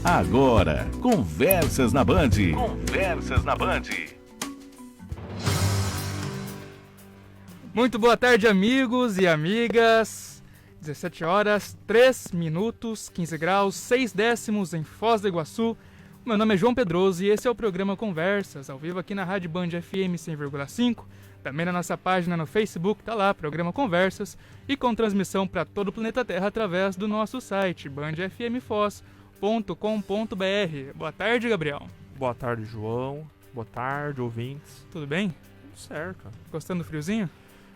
Agora, Conversas na Band. Conversas na Band. Muito boa tarde, amigos e amigas. 17 horas, 3 minutos, 15 graus, 6 décimos em Foz do Iguaçu. Meu nome é João Pedroso e esse é o programa Conversas, ao vivo aqui na Rádio Band FM 100,5. Também na nossa página no Facebook, tá lá, programa Conversas. E com transmissão para todo o planeta Terra através do nosso site, bandfmfoz.com.br. Boa tarde, Gabriel. Boa tarde, João. Boa tarde, ouvintes. Tudo bem? Tudo certo. Gostando do friozinho?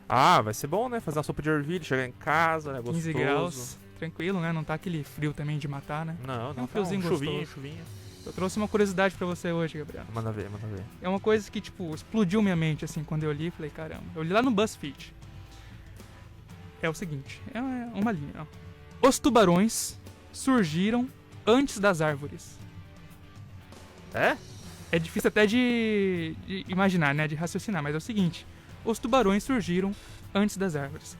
Ah, vai ser bom, né? Fazer uma sopa de ervilha, chegar em casa, né? Gostoso. 15 graus, tranquilo, né? Não tá aquele frio também de matar, né? Não, É um friozinho gostoso. Chuvinha. Eu trouxe uma curiosidade pra você hoje, Gabriel. Manda ver. É uma coisa que, explodiu minha mente, assim, quando eu li. Falei, caramba. Eu li lá no BuzzFeed. É o seguinte, é uma linha, ó. Os tubarões surgiram antes das árvores. É? É difícil até de imaginar, né? De raciocinar, mas é o seguinte. Os tubarões surgiram antes das árvores.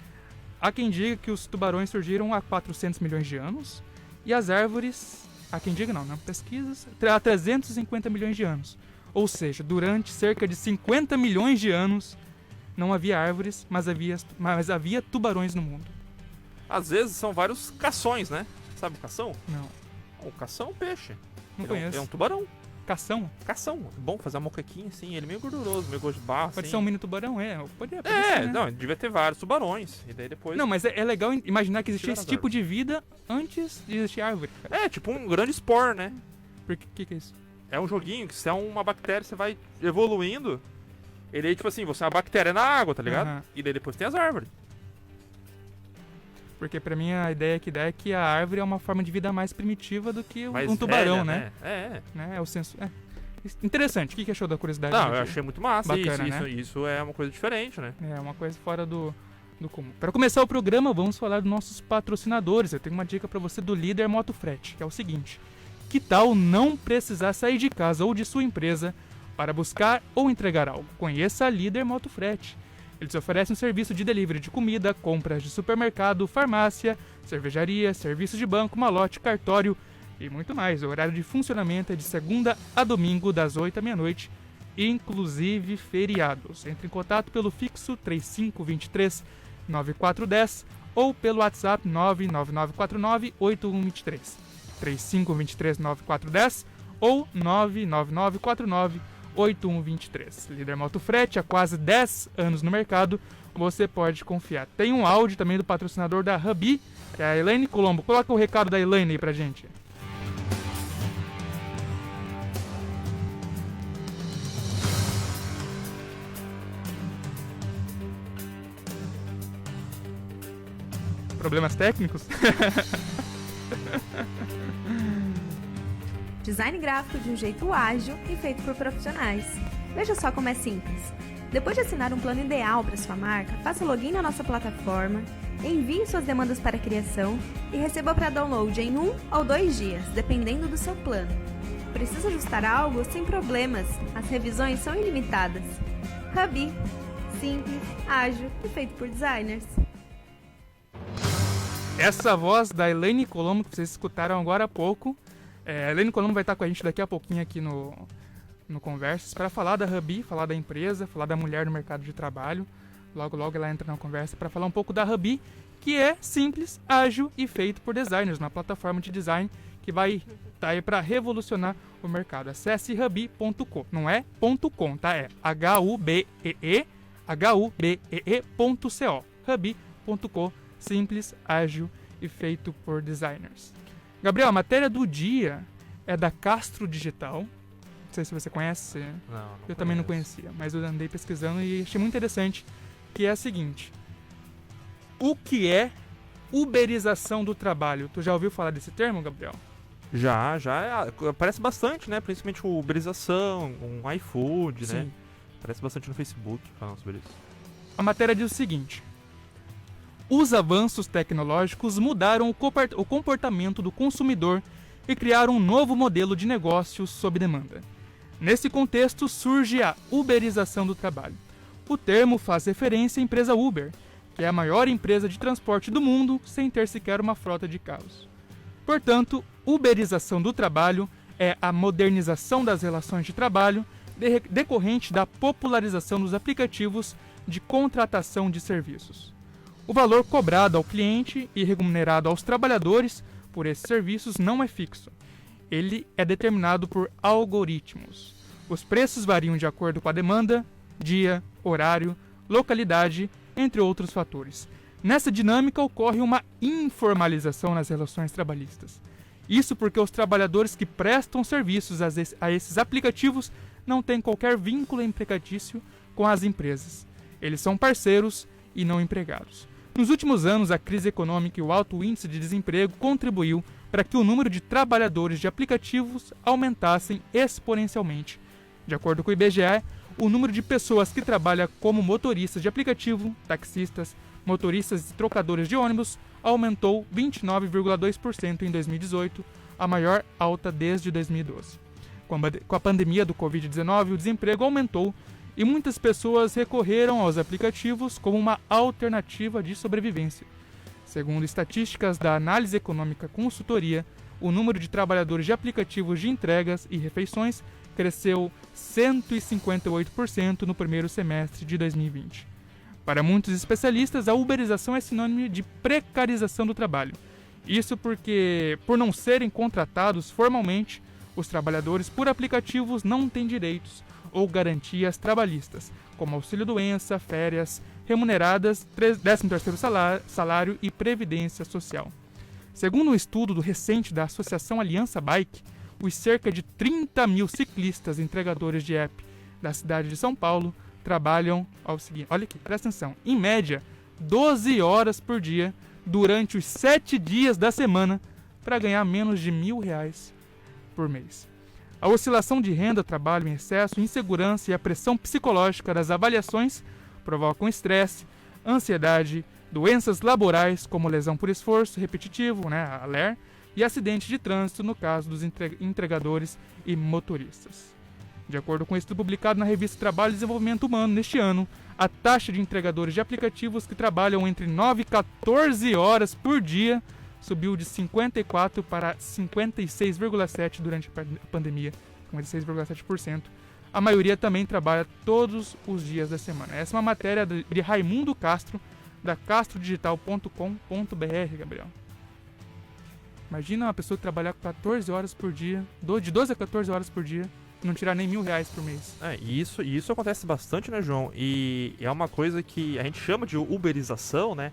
Há quem diga que os tubarões surgiram há 400 milhões de anos e as árvores, há quem diga não, pesquisas, há 350 milhões de anos. Ou seja, durante cerca de 50 milhões de anos não havia árvores, mas havia tubarões no mundo. Às vezes são vários cações, né? Sabe o cação? Não. O cação é um peixe. Não conheço. É um tubarão. Cação? Cação. Bom fazer uma moquequinha assim, ele é meio gorduroso, meio gosto de barro. Pode assim. ser um mini tubarão, pode ser, né? Não, devia ter vários tubarões. E daí depois. Não, mas é legal imaginar que existia esse tipo de vida antes de existir árvore. É, tipo um grande spore, né? Por que é isso? É um joguinho que se é uma bactéria, você vai evoluindo. Ele aí, tipo assim, você é uma bactéria na água, tá ligado? Uhum. E daí depois tem as árvores. Porque pra mim a ideia que dá é que a árvore é uma forma de vida mais primitiva do que Mais um tubarão, velha, né? É. É o senso. Interessante. O que achou da curiosidade? Não, eu achei muito massa. Bacana, isso, né? isso é uma coisa diferente, né? É uma coisa fora do comum. Para começar o programa, vamos falar dos nossos patrocinadores. Eu tenho uma dica para você do Líder Motofrete, que é o seguinte: que tal não precisar sair de casa ou de sua empresa para buscar ou entregar algo? Conheça a Líder Motofrete. Eles oferecem um serviço de delivery de comida, compras de supermercado, farmácia, cervejaria, serviço de banco, malote, cartório e muito mais. O horário de funcionamento é de segunda a domingo, das 8 à meia-noite, inclusive feriados. Entre em contato pelo fixo 3523-9410 ou pelo WhatsApp 99949-8123. 3523-9410 ou 99949-8123. Líder Motofrete, há quase 10 anos no mercado, você pode confiar. Tem um áudio também do patrocinador da Rabi, que é a Elaine Colombo. Coloca o recado da Elaine aí pra gente. Problemas técnicos? Design gráfico de um jeito ágil e feito por profissionais. Veja só como é simples. Depois de assinar um plano ideal para sua marca, faça login na nossa plataforma, envie suas demandas para criação e receba para download em 1 ou 2 dias, dependendo do seu plano. Precisa ajustar algo? Sem problemas. As revisões são ilimitadas. Rabi. Simples, ágil e feito por designers. Essa voz da Elaine Colombo que vocês escutaram agora há pouco. A Elaine Colombo vai estar com a gente daqui a pouquinho aqui no Conversas para falar da Rabi, falar da empresa, falar da mulher no mercado de trabalho. Logo ela entra na conversa para falar um pouco da Rabi, que é simples, ágil e feito por designers, uma plataforma de design que vai estar aí para revolucionar o mercado. Acesse rabi.com, não é .com, tá? É HUBEE.co, rabi.com, simples, ágil e feito por designers. Gabriel, a matéria do dia é da Castro Digital. Não sei se você conhece. Não eu também não conhecia, mas eu andei pesquisando e achei muito interessante, que é a seguinte: o que é uberização do trabalho? Tu já ouviu falar desse termo, Gabriel? Já aparece bastante, né? Principalmente o uberização, um iFood, Sim. né? Aparece bastante no Facebook falando sobre isso. A matéria diz o seguinte: os avanços tecnológicos mudaram o comportamento do consumidor e criaram um novo modelo de negócio sob demanda. Nesse contexto surge a uberização do trabalho. O termo faz referência à empresa Uber, que é a maior empresa de transporte do mundo sem ter sequer uma frota de carros. Portanto, uberização do trabalho é a modernização das relações de trabalho decorrente da popularização dos aplicativos de contratação de serviços. O valor cobrado ao cliente e remunerado aos trabalhadores por esses serviços não é fixo. Ele é determinado por algoritmos. Os preços variam de acordo com a demanda, dia, horário, localidade, entre outros fatores. Nessa dinâmica ocorre uma informalização nas relações trabalhistas. Isso porque os trabalhadores que prestam serviços a esses aplicativos não têm qualquer vínculo empregatício com as empresas. Eles são parceiros e não empregados. Nos últimos anos, a crise econômica e o alto índice de desemprego contribuiu para que o número de trabalhadores de aplicativos aumentassem exponencialmente. De acordo com o IBGE, o número de pessoas que trabalham como motoristas de aplicativo, taxistas, motoristas e trocadores de ônibus aumentou 29,2% em 2018, a maior alta desde 2012. Com a pandemia do Covid-19, o desemprego aumentou e muitas pessoas recorreram aos aplicativos como uma alternativa de sobrevivência. Segundo estatísticas da Análise Econômica Consultoria, o número de trabalhadores de aplicativos de entregas e refeições cresceu 158% no primeiro semestre de 2020. Para muitos especialistas, a uberização é sinônimo de precarização do trabalho. Isso porque, por não serem contratados formalmente, os trabalhadores por aplicativos não têm direitos ou garantias trabalhistas, como auxílio-doença, férias remuneradas, 13º salário e previdência social. Segundo um estudo recente da Associação Aliança Bike, os cerca de 30 mil ciclistas entregadores de app da cidade de São Paulo trabalham ao seguinte, olha aqui, presta atenção, em média 12 horas por dia durante os 7 dias da semana para ganhar menos de R$1.000 por mês. A oscilação de renda, trabalho em excesso, insegurança e a pressão psicológica das avaliações provocam estresse, ansiedade, doenças laborais como lesão por esforço repetitivo, a LER, e acidentes de trânsito no caso dos entregadores e motoristas. De acordo com um estudo publicado na revista Trabalho e Desenvolvimento Humano neste ano, a taxa de entregadores de aplicativos que trabalham entre 9 e 14 horas por dia subiu de 54 para 56,7% durante a pandemia, 56,7%. A maioria também trabalha todos os dias da semana. Essa é uma matéria de Raimundo Castro, da castrodigital.com.br, Gabriel. Imagina uma pessoa que trabalhar 14 horas por dia, de 12 a 14 horas por dia, e não tirar nem R$1.000 por mês. Isso acontece bastante, né, João? E é uma coisa que a gente chama de uberização, né?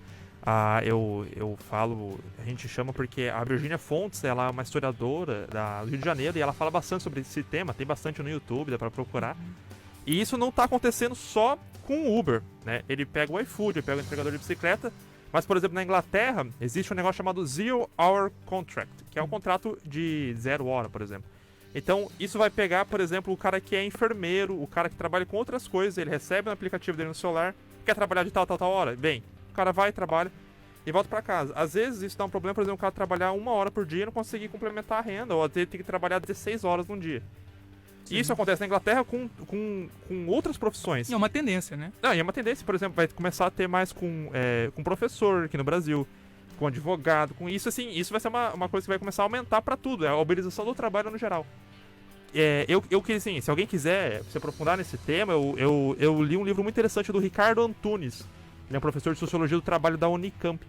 Eu falo, a gente chama porque a Virginia Fontes, ela é uma historiadora do Rio de Janeiro e ela fala bastante sobre esse tema, tem bastante no YouTube, dá pra procurar. E isso não tá acontecendo só com o Uber, né? Ele pega o iFood, ele pega o entregador de bicicleta, mas, por exemplo, na Inglaterra, existe um negócio chamado Zero Hour Contract, que é um contrato de 0 hora, por exemplo. Então, isso vai pegar, por exemplo, o cara que é enfermeiro, o cara que trabalha com outras coisas, ele recebe no aplicativo dele no celular, quer trabalhar de tal hora? Bem, o cara vai, trabalha e volta pra casa. Às vezes isso dá um problema, por exemplo, o cara trabalhar 1 hora por dia e não conseguir complementar a renda, ou às vezes tem que trabalhar 16 horas num dia. Sim. Isso acontece na Inglaterra com outras profissões. É uma tendência, né? Não, e é uma tendência, por exemplo, vai começar a ter mais com professor aqui no Brasil, com advogado, com isso, assim, isso vai ser uma coisa que vai começar a aumentar pra tudo, é a uberização do trabalho no geral. Eu queria, assim, se alguém quiser se aprofundar nesse tema, eu li um livro muito interessante do Ricardo Antunes. Ele é um professor de Sociologia do Trabalho da Unicamp.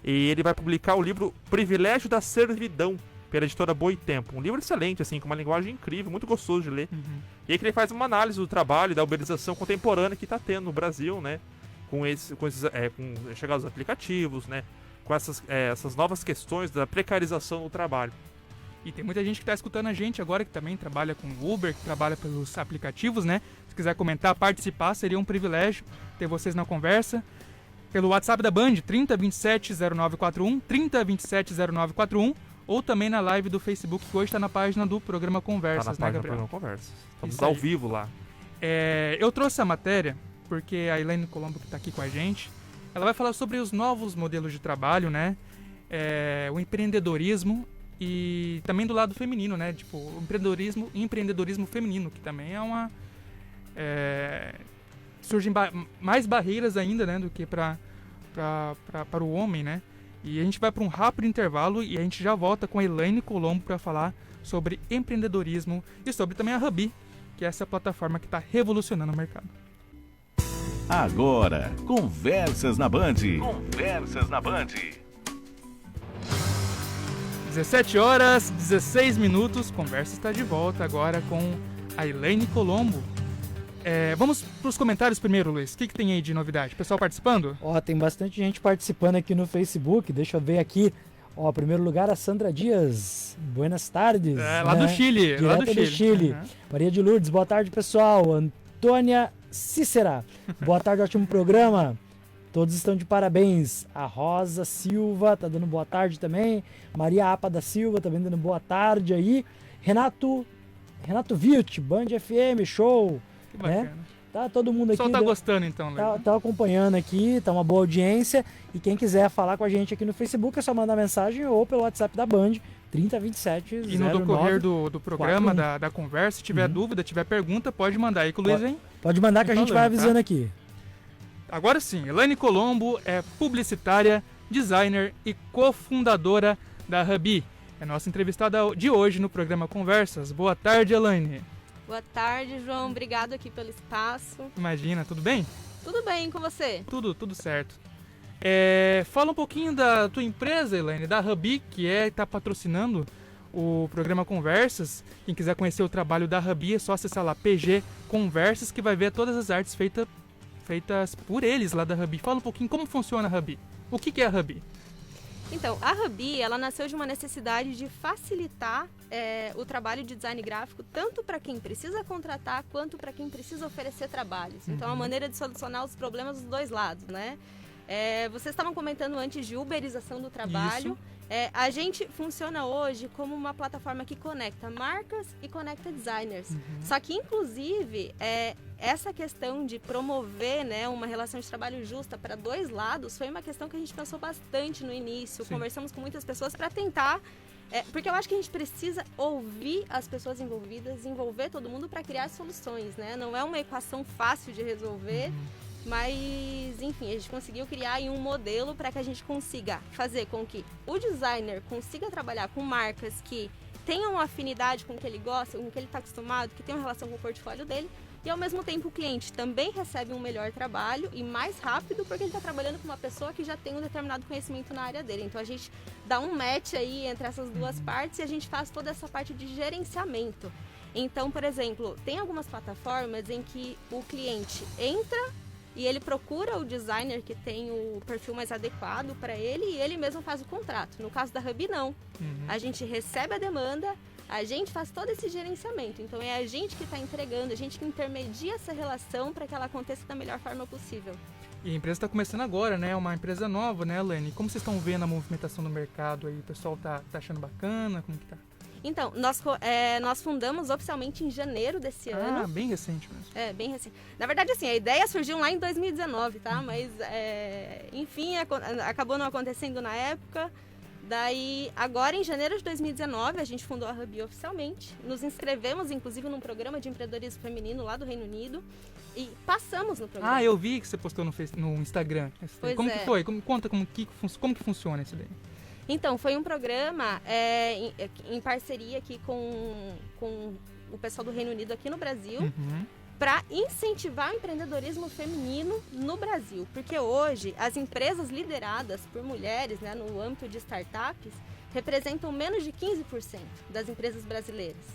E ele vai publicar o livro Privilégio da Servidão, pela editora Boitempo. Um livro excelente, assim, com uma linguagem incrível, muito gostoso de ler. Uhum. E aí que ele faz uma análise do trabalho e da uberização contemporânea que está tendo no Brasil, né? Com a chegada dos aplicativos, né? Com essas novas questões da precarização do trabalho. E tem muita gente que está escutando a gente agora, que também trabalha com Uber, que trabalha pelos aplicativos, né? Se quiser comentar, participar, seria um privilégio ter vocês na conversa. Pelo WhatsApp da Band, 3027-0941, 3027-0941, ou também na live do Facebook, que hoje está na página do programa Conversas, tá na né, Gabriel? Do programa Conversas. Estamos ao vivo lá. Eu trouxe a matéria porque a Elaine Colombo, que está aqui com a gente, ela vai falar sobre os novos modelos de trabalho, né? O empreendedorismo e também do lado feminino, né? Tipo, o empreendedorismo feminino, que também é uma... surgem mais barreiras ainda, né, do que para o homem, né? E a gente vai para um rápido intervalo e a gente já volta com a Elaine Colombo para falar sobre empreendedorismo e sobre também a Hubby, que é essa plataforma que está revolucionando o mercado. Agora, Conversas na Band. Conversas na Band. 17 horas, 16 minutos, Conversa está de volta agora com a Elaine Colombo. Vamos para os comentários primeiro, Luiz. O que tem aí de novidade? Pessoal participando? Tem bastante gente participando aqui no Facebook. Deixa eu ver aqui. Em primeiro lugar, a Sandra Dias. Buenas tardes. Lá do Chile. Direto do Chile. Uhum. Maria de Lourdes, boa tarde, pessoal. Antônia Cícera, boa tarde, ótimo programa. Todos estão de parabéns. A Rosa Silva tá dando boa tarde também. Maria Apa da Silva também dando boa tarde aí. Renato Vilt, Band FM, show. Que bacana. Né? Tá todo mundo O aqui. pessoal tá gostando então, Léo. Tá acompanhando aqui, tá uma boa audiência. E quem quiser falar com a gente aqui no Facebook é só mandar mensagem ou pelo WhatsApp da Band, 3027 E no decorrer do programa, da conversa, se tiver dúvida, tiver pergunta, pode mandar aí que o Luiz vem. Pode mandar que a gente vai avisando aqui. Agora sim, Elaine Colombo é publicitária, designer e cofundadora da Hubby. É nossa entrevistada de hoje no programa Conversas. Boa tarde, Elaine. Boa tarde, João. Obrigado aqui pelo espaço. Imagina, tudo bem? Tudo bem com você? Tudo certo. Fala um pouquinho da tua empresa, Elaine, da Hubby, que está patrocinando o programa Conversas. Quem quiser conhecer o trabalho da Hubby é só acessar lá PG Conversas, que vai ver todas as artes feitas por eles lá da Hubby. Fala um pouquinho como funciona a Hubby. O que é a Hubby? Então, a Hubby, ela nasceu de uma necessidade de facilitar o trabalho de design gráfico, tanto para quem precisa contratar, quanto para quem precisa oferecer trabalhos. Então, é uma maneira de solucionar os problemas dos dois lados, né? Vocês estavam comentando antes de uberização do trabalho. A gente funciona hoje como uma plataforma que conecta marcas e conecta designers. Só que, inclusive, essa questão de promover, né, uma relação de trabalho justa para dois lados foi uma questão que a gente pensou bastante no início. Sim. Conversamos com muitas pessoas para tentar... porque eu acho que a gente precisa ouvir as pessoas envolvidas, envolver todo mundo para criar soluções, né? Não é uma equação fácil de resolver, mas, enfim, a gente conseguiu criar aí um modelo para que a gente consiga fazer com que o designer consiga trabalhar com marcas que tenham afinidade com o que ele gosta, com o que ele está acostumado, que tenham relação com o portfólio dele, e ao mesmo tempo o cliente também recebe um melhor trabalho e mais rápido, porque ele está trabalhando com uma pessoa que já tem um determinado conhecimento na área dele. Então a gente dá um match aí entre essas duas partes e a gente faz toda essa parte de gerenciamento. Então, por exemplo, tem algumas plataformas em que o cliente entra e ele procura o designer que tem o perfil mais adequado para ele e ele mesmo faz o contrato. No caso da Hubby, não. A gente recebe a demanda, a gente faz todo esse gerenciamento. Então é a gente que está entregando, a gente que intermedia essa relação para que ela aconteça da melhor forma possível. E a empresa está começando agora, né? Uma empresa nova, né, Elaine? Como vocês estão vendo a movimentação no mercado aí? O pessoal tá achando bacana? Como que tá? Então, nós fundamos oficialmente em janeiro desse ano. Bem recente mesmo. Bem recente. Na verdade, assim, a ideia surgiu lá em 2019, tá? Mas, enfim, acabou não acontecendo na época. Daí, agora em janeiro de 2019, a gente fundou a Hubby oficialmente. Nos inscrevemos, inclusive, num programa de empreendedorismo feminino lá do Reino Unido. E passamos no programa. Eu vi que você postou no Instagram. Como que foi? Conta como que funciona isso daí. Então, foi um programa em parceria aqui com o pessoal do Reino Unido aqui no Brasil, para incentivar o empreendedorismo feminino no Brasil. Porque hoje, as empresas lideradas por mulheres, né, no âmbito de startups, representam menos de 15% das empresas brasileiras.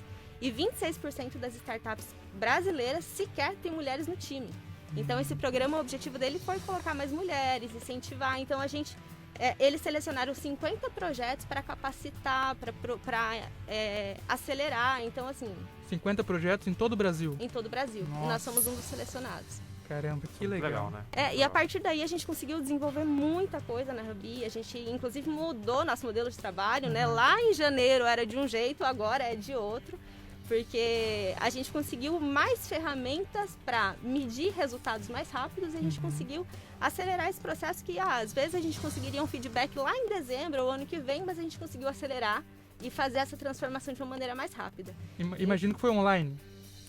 E 26% das startups brasileiras sequer têm mulheres no time. Então, esse programa, o objetivo dele foi colocar mais mulheres, incentivar. Então, eles selecionaram 50 projetos para capacitar, para acelerar. Então, assim... 50 projetos em todo o Brasil? Em todo o Brasil. Nossa. E nós somos um dos selecionados. Caramba, que legal. Né? E a partir daí a gente conseguiu desenvolver muita coisa na Hubby. A gente, inclusive, mudou nosso modelo de trabalho, né? Lá em janeiro era de um jeito, agora é de outro. Porque a gente conseguiu mais ferramentas para medir resultados mais rápidos e a gente conseguiu acelerar esse processo que, às vezes, a gente conseguiria um feedback lá em dezembro ou ano que vem, mas a gente conseguiu acelerar e fazer essa transformação de uma maneira mais rápida. Imagino que foi online.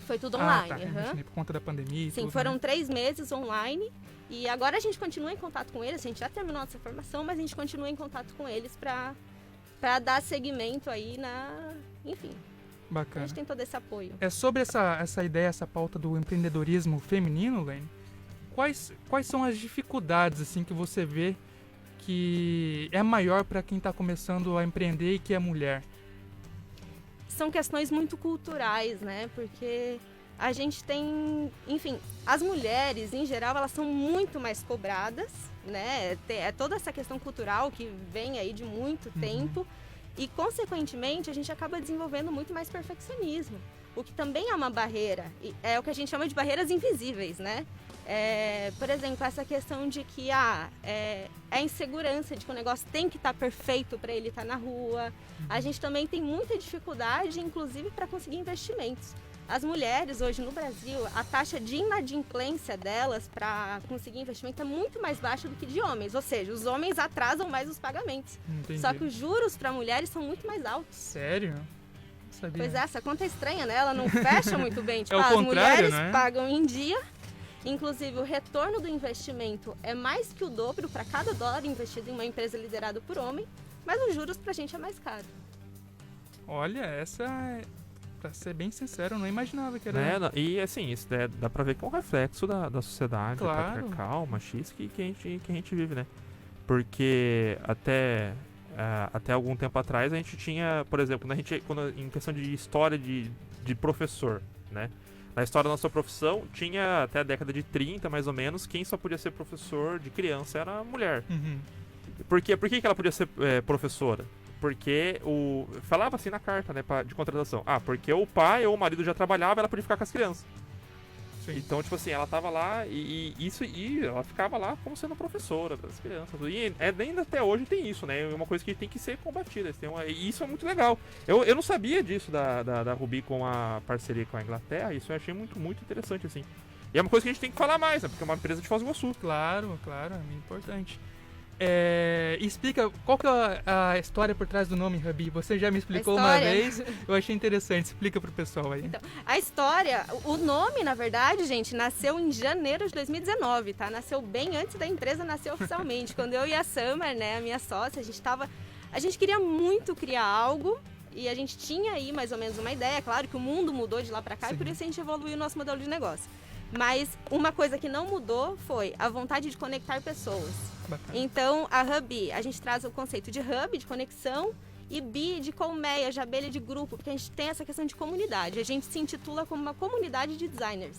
Foi tudo Ah, online. tá. aham. Imaginei, por conta da pandemia e Sim, tudo, foram né? 3 meses online. E agora a gente continua em contato com eles. A gente já terminou nossa formação, mas a gente continua em contato com eles para dar seguimento aí Enfim, a Bacana. gente tem todo esse apoio. É sobre essa ideia, essa pauta do empreendedorismo feminino, Lene, quais são as dificuldades assim que você vê que é maior para quem está começando a empreender e que é mulher? São questões muito culturais, né? Porque a gente tem, enfim, as mulheres em geral elas são muito mais cobradas, né? É toda essa questão cultural que vem aí de muito tempo e consequentemente a gente acaba desenvolvendo muito mais perfeccionismo, o que também é uma barreira, é o que a gente chama de barreiras invisíveis, né? Por exemplo, essa questão de que é a insegurança de que o negócio tem que estar perfeito para ele estar na rua. A gente também tem muita dificuldade, inclusive, para conseguir investimentos. As mulheres hoje no Brasil, a taxa de inadimplência delas para conseguir investimento é muito mais baixa do que de homens. Ou seja, os homens atrasam mais os pagamentos. Entendi. Só que os juros para mulheres são muito mais altos. Sério? Não sabia. Pois é, essa conta é estranha, né? Ela não fecha muito bem. Tipo, o as contrário, mulheres né? pagam em dia. Inclusive, o retorno do investimento é mais que o dobro para cada dólar investido em uma empresa liderada por homem. Mas os juros pra gente é mais caro. Olha, pra ser bem sincero, eu não imaginava que era... Né? E assim, isso dá pra ver que é um reflexo da sociedade Claro. patriarcal, machista que a gente vive, né? Porque até algum tempo atrás a gente tinha, por exemplo, em questão de história de professor, né? Na história da nossa profissão, tinha até a década de 30, mais ou menos, quem só podia ser professor de criança era a mulher. Uhum. Por que ela podia ser professora? Porque falava assim na carta, né, de contratação. Porque o pai ou o marido já trabalhava, ela podia ficar com as crianças. Sim. Então, tipo assim, ela tava lá e ela ficava lá como sendo professora das crianças. E ainda até hoje tem isso, né? É uma coisa que tem que ser combatida. E isso é muito legal. Eu não sabia disso da Ruby com a parceria com a Inglaterra. Isso eu achei muito, muito interessante, assim. E é uma coisa que a gente tem que falar mais, né? Porque é uma empresa de Foz do Iguaçu. Claro, é muito importante. Explica qual que é a história por trás do nome Ruby. Você já me explicou uma história? vez, eu achei interessante. Explica pro pessoal aí. Então, a história, o nome, na verdade, gente, nasceu em janeiro de 2019, tá? Nasceu bem antes da empresa nascer oficialmente. Quando eu e a Summer, né, a minha sócia, a gente queria muito criar algo e a gente tinha aí mais ou menos uma ideia. Claro que o mundo mudou de lá pra cá. Sim. E por isso a gente evoluiu o nosso modelo de negócio. Mas uma coisa que não mudou foi a vontade de conectar pessoas. Bacana. Então, a Ruby, a gente traz o conceito de hub, de conexão, e bi, de colmeia, de abelha, de grupo, porque a gente tem essa questão de comunidade. A gente se intitula como uma comunidade de designers,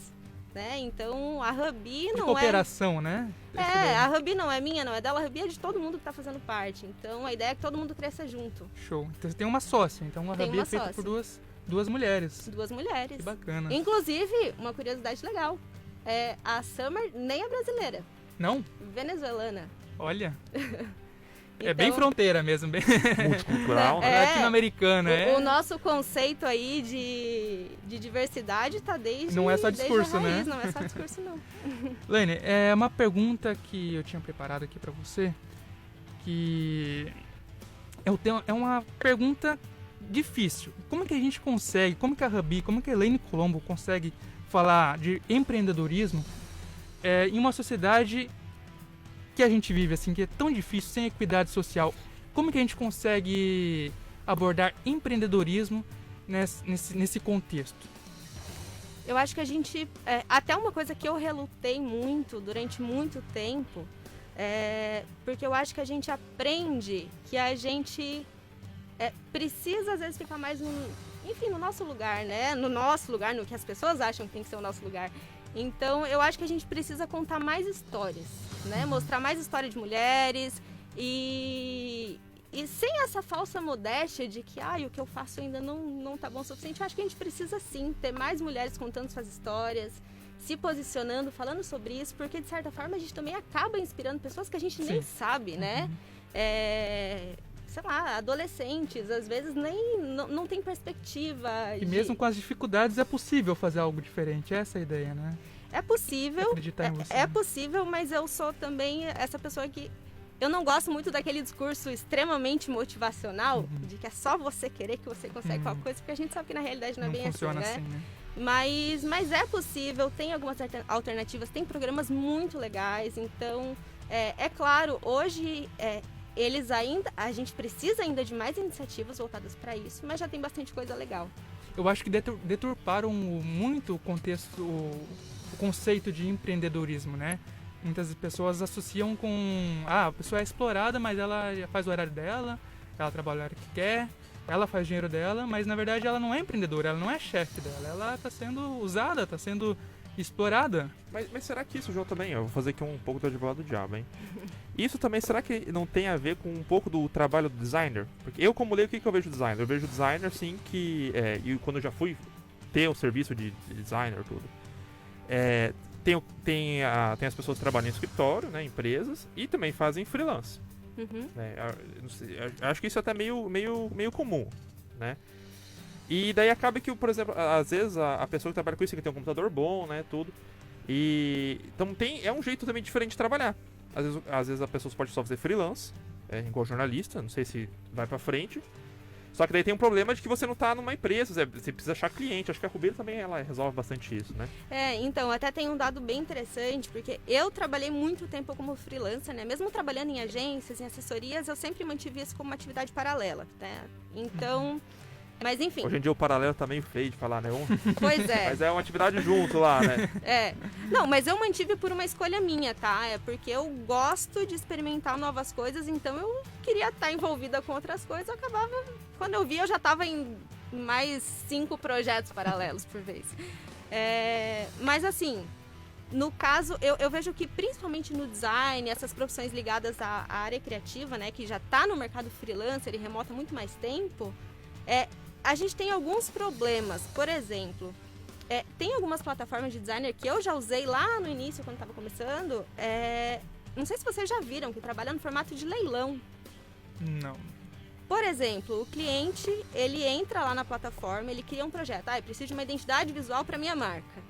né? Então, a Ruby De não cooperação, né? a Ruby não é minha, não é dela, a Ruby é de todo mundo que está fazendo parte. Então, a ideia é que todo mundo cresça junto. Show. Então você tem uma sócia. Então a Tem Ruby é uma feita sócia. por duas mulheres. 2 mulheres. Que bacana. Inclusive, uma curiosidade legal, a Summer nem é brasileira, Não? venezuelana. Olha. É Então, bem fronteira mesmo, bem Multicultural, né? É. latino-americana, O nosso conceito aí de diversidade tá desde Não é só desde discurso, a raiz, né? Não é só discurso, não. Lene, é uma pergunta que eu tinha preparado aqui pra você, que é uma pergunta difícil. Como que a gente consegue, como que a Ruby, como que a Elaine Colombo consegue falar de empreendedorismo em uma sociedade que a gente vive, assim, que é tão difícil, sem equidade social? Como que a gente consegue abordar empreendedorismo nesse contexto? Eu acho que a gente... até uma coisa que eu relutei muito durante muito tempo, porque eu acho que a gente aprende que a gente precisa, às vezes, ficar mais no nosso lugar, né? No nosso lugar, no que as pessoas acham que tem que ser o nosso lugar. Então, eu acho que a gente precisa contar mais histórias, né? Mostrar mais história de mulheres e sem essa falsa modéstia de que o que eu faço ainda não tá bom o suficiente. Eu acho que a gente precisa, sim, ter mais mulheres contando suas histórias, se posicionando, falando sobre isso, porque, de certa forma, a gente também acaba inspirando pessoas que a gente nem sabe, né? Sei lá, adolescentes, às vezes não tem perspectiva. E mesmo com as dificuldades é possível fazer algo diferente, essa é a ideia, né? É possível, Acreditar em você. é possível, mas eu sou também essa pessoa que... Eu não gosto muito daquele discurso extremamente motivacional, de que é só você querer que você consegue qualquer coisa, porque a gente sabe que na realidade não é bem funciona assim, né? assim, né? Mas é possível, tem algumas alternativas, tem programas muito legais, então, é claro, hoje a gente precisa ainda de mais iniciativas voltadas para isso, mas já tem bastante coisa legal. Eu acho que deturparam muito o contexto, o conceito de empreendedorismo, né? Muitas pessoas associam com... a pessoa é explorada, mas ela faz o horário dela, ela trabalha o horário que quer, ela faz o dinheiro dela, mas na verdade ela não é empreendedora, ela não é chefe dela, ela está sendo usada, está sendo explorada. Mas será que isso, João, também, eu vou fazer aqui um pouco do advogado do diabo, hein? Isso também, será que não tem a ver com um pouco do trabalho do designer? Porque eu, como leigo, o que eu vejo designer? Eu vejo designer, assim, que... e quando eu já fui ter o serviço de designer, tudo, tem as pessoas que trabalham em escritório, né, empresas, e também fazem freelance. Uhum. Né? Não sei, acho que isso é até meio comum, né? E daí acaba que, por exemplo, às vezes a pessoa que trabalha com isso tem que ter um computador bom, né, tudo. Então é um jeito também diferente de trabalhar. Às vezes a pessoa pode só fazer freelance, igual jornalista, não sei se vai pra frente. Só que daí tem um problema de que você não tá numa empresa, você precisa achar cliente. Acho que a Rubeiro também ela resolve bastante isso, né? Então, até tem um dado bem interessante, porque eu trabalhei muito tempo como freelancer, né? Mesmo trabalhando em agências, em assessorias, eu sempre mantive isso como uma atividade paralela, né? Então, mas enfim. Hoje em dia o paralelo tá meio feio de falar, né? Pois é. Mas é uma atividade junto lá, né? Não, mas eu mantive por uma escolha minha, tá? É porque eu gosto de experimentar novas coisas, então eu queria estar envolvida com outras coisas, eu acabava... Quando eu vi, eu já estava em mais 5 projetos paralelos por vez. Mas assim, no caso, eu vejo que principalmente no design, essas profissões ligadas à área criativa, né, que já está no mercado freelancer e remoto há muito mais tempo, a gente tem alguns problemas. Por exemplo, tem algumas plataformas de designer que eu já usei lá no início, quando estava começando. Não sei se vocês já viram, que trabalham no formato de leilão. Não. Por exemplo, o cliente, ele entra lá na plataforma, ele cria um projeto. Eu preciso de uma identidade visual para minha marca.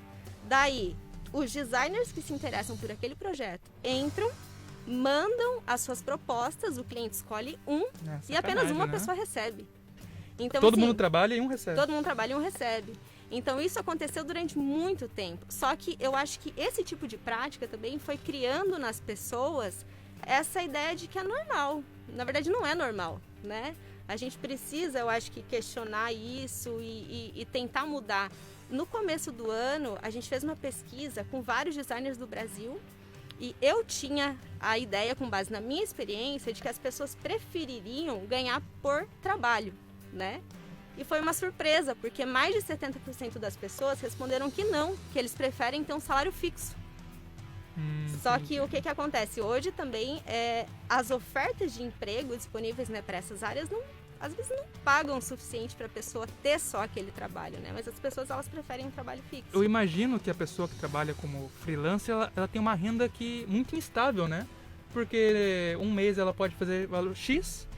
Daí, os designers que se interessam por aquele projeto entram, mandam as suas propostas, o cliente escolhe e apenas uma pessoa recebe. Então, todo assim, mundo trabalha e um recebe. Todo mundo trabalha e um recebe. Então, isso aconteceu durante muito tempo. Só que eu acho que esse tipo de prática também foi criando nas pessoas essa ideia de que é normal. Na verdade, não é normal, né? A gente precisa, eu acho que, questionar isso e tentar mudar. No começo do ano, a gente fez uma pesquisa com vários designers do Brasil e eu tinha a ideia, com base na minha experiência, de que as pessoas prefeririam ganhar por trabalho, né? E foi uma surpresa, porque mais de 70% das pessoas responderam que não, que eles preferem ter um salário fixo. Só que o que acontece? Hoje também, as ofertas de emprego disponíveis, né, para essas áreas, às vezes não pagam o suficiente para a pessoa ter só aquele trabalho, né? Mas as pessoas, elas preferem um trabalho fixo. Eu imagino que a pessoa que trabalha como freelancer, ela tem uma renda muito instável, né? Porque um mês ela pode fazer valor X,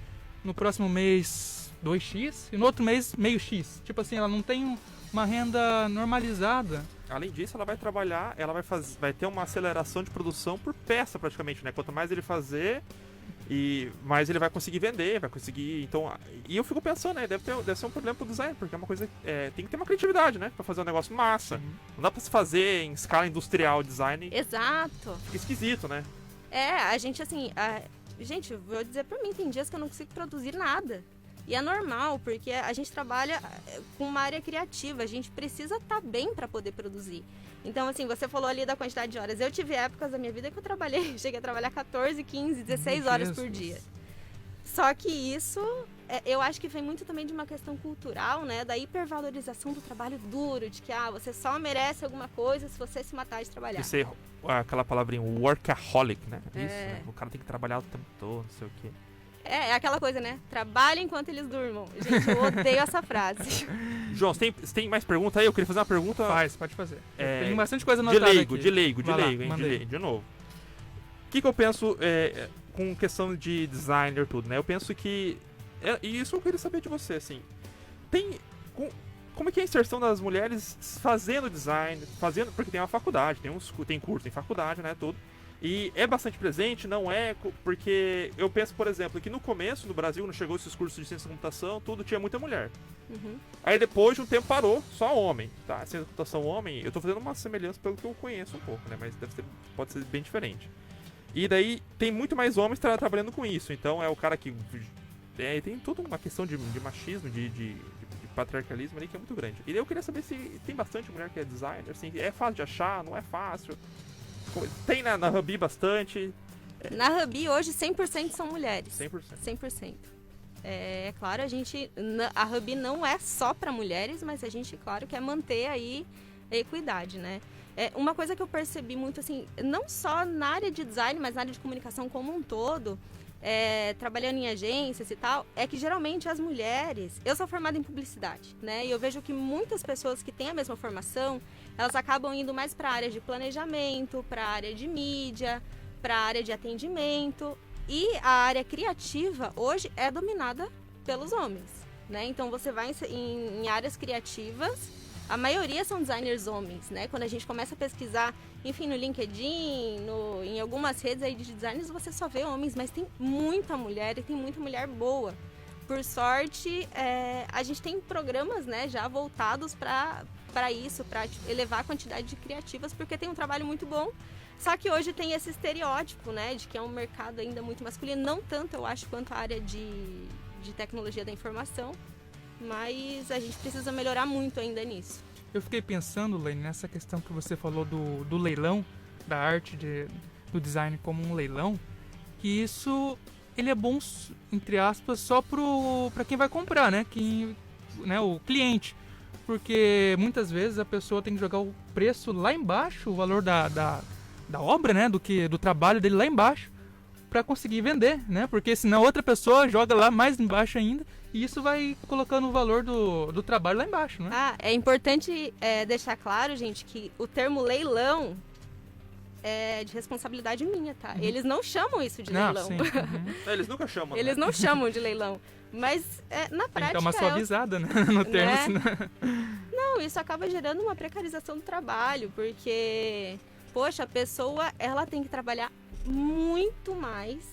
no próximo mês 2x e no outro mês meio X. Tipo assim, ela não tem uma renda normalizada. Além disso, ela vai trabalhar, ela vai ter uma aceleração de produção por peça praticamente, né? Quanto mais ele fazer, mais ele vai conseguir vender, vai conseguir... Então, e eu fico pensando, né? Deve ser um problema pro design, porque é uma coisa... tem que ter uma criatividade, né? Pra fazer um negócio massa. Não dá pra se fazer em escala industrial design. Exato. Fica esquisito, né? A gente, assim... Gente, eu vou dizer por mim, tem dias que eu não consigo produzir nada. E é normal, porque a gente trabalha com uma área criativa, a gente precisa estar bem para poder produzir. Então, assim, você falou ali da quantidade de horas. Eu tive épocas da minha vida que eu cheguei a trabalhar 14, 15, 16 horas por dia. Só que isso, eu acho que vem muito também de uma questão cultural, né? Da hipervalorização do trabalho duro, de que você só merece alguma coisa se você se matar de trabalhar. De ser aquela palavrinha, workaholic, né? Isso, né? O cara tem que trabalhar o tempo todo, não sei o quê. É aquela coisa, né? Trabalha enquanto eles durmam. Gente, eu odeio essa frase. João, você tem mais pergunta aí? Eu queria fazer uma pergunta... Pode fazer. Tem bastante coisa anotada aqui. De leigo, hein? De novo. O que eu penso com questão de designer tudo, né? Eu penso que... E isso eu queria saber de você, assim. Como é que é a inserção das mulheres fazendo design, porque tem uma faculdade, tem curso, tem faculdade, né, tudo. E é bastante presente, não é, porque eu penso, por exemplo, que no começo, no Brasil, quando chegou esses cursos de ciência da computação, tudo tinha muita mulher. Uhum. Aí depois de um tempo parou, só homem, tá? Ciência da computação homem, eu tô fazendo uma semelhança pelo que eu conheço um pouco, né? Mas pode ser bem diferente. E daí tem muito mais homens trabalhando com isso, então é o cara que... tem toda uma questão de machismo, de patriarcalismo ali que é muito grande. E daí eu queria saber se tem bastante mulher que é designer, assim, é fácil de achar, não é fácil... Tem na Ruby bastante. Na Ruby hoje 100% são mulheres. 100%. 100%. É claro, a Ruby não é só para mulheres, mas a gente, claro, quer manter aí a equidade, né? Uma coisa que eu percebi muito, assim, não só na área de design, mas na área de comunicação como um todo, trabalhando em agências e tal, é que geralmente as mulheres... Eu sou formada em publicidade, né? E eu vejo que muitas pessoas que têm a mesma formação, elas acabam indo mais para a área de planejamento, para a área de mídia, para a área de atendimento. E a área criativa hoje é dominada pelos homens, né? Então você vai em áreas criativas, a maioria são designers homens, né? Quando a gente começa a pesquisar, enfim, no LinkedIn, em algumas redes aí de designers, você só vê homens, mas tem muita mulher e tem muita mulher boa. Por sorte, a gente tem programas, né, já voltados para isso, para elevar a quantidade de criativas, porque tem um trabalho muito bom. Só que hoje tem esse estereótipo, né, de que é um mercado ainda muito masculino, não tanto, eu acho, quanto a área de tecnologia da informação, mas a gente precisa melhorar muito ainda nisso. Eu fiquei pensando, Lane, nessa questão que você falou do leilão, da arte, do design como um leilão, que isso, ele é bom, entre aspas, só para quem vai comprar, né, o cliente. Porque muitas vezes a pessoa tem que jogar o preço lá embaixo, o valor da obra, né, do trabalho dele lá embaixo, para conseguir vender, né? Porque senão outra pessoa joga lá mais embaixo ainda e isso vai colocando o valor do trabalho lá embaixo, né? É importante deixar claro, gente, que o termo leilão é de responsabilidade minha, tá? Uhum. Eles não chamam isso de leilão. Sim. Uhum. Eles nunca chamam, Eles não chamam de leilão. Mas na prática... Tem que dar uma suavizada, né? No termo, senão... Não, isso acaba gerando uma precarização do trabalho, porque, poxa, a pessoa, ela tem que trabalhar muito mais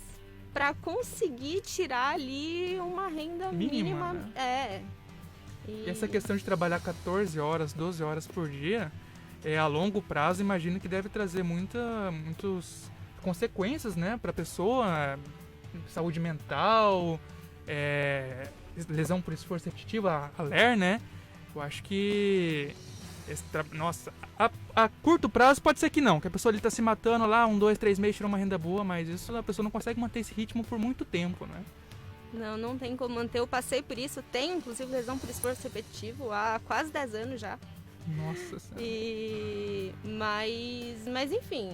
para conseguir tirar ali uma renda mínima. Né? E essa questão de trabalhar 14 horas, 12 horas por dia, a longo prazo, imagino que deve trazer muitas consequências, né, para a pessoa, saúde mental, lesão por esforço repetitivo, a LER, né? Eu acho que nossa, a curto prazo pode ser que não, que a pessoa ali tá se matando lá, 1, 2, 3 meses, tirou uma renda boa, mas isso a pessoa não consegue manter esse ritmo por muito tempo, né? Não tem como manter. Eu passei por isso, tenho inclusive lesão por esforço repetitivo há quase 10 anos já. Nossa Senhora. Mas enfim,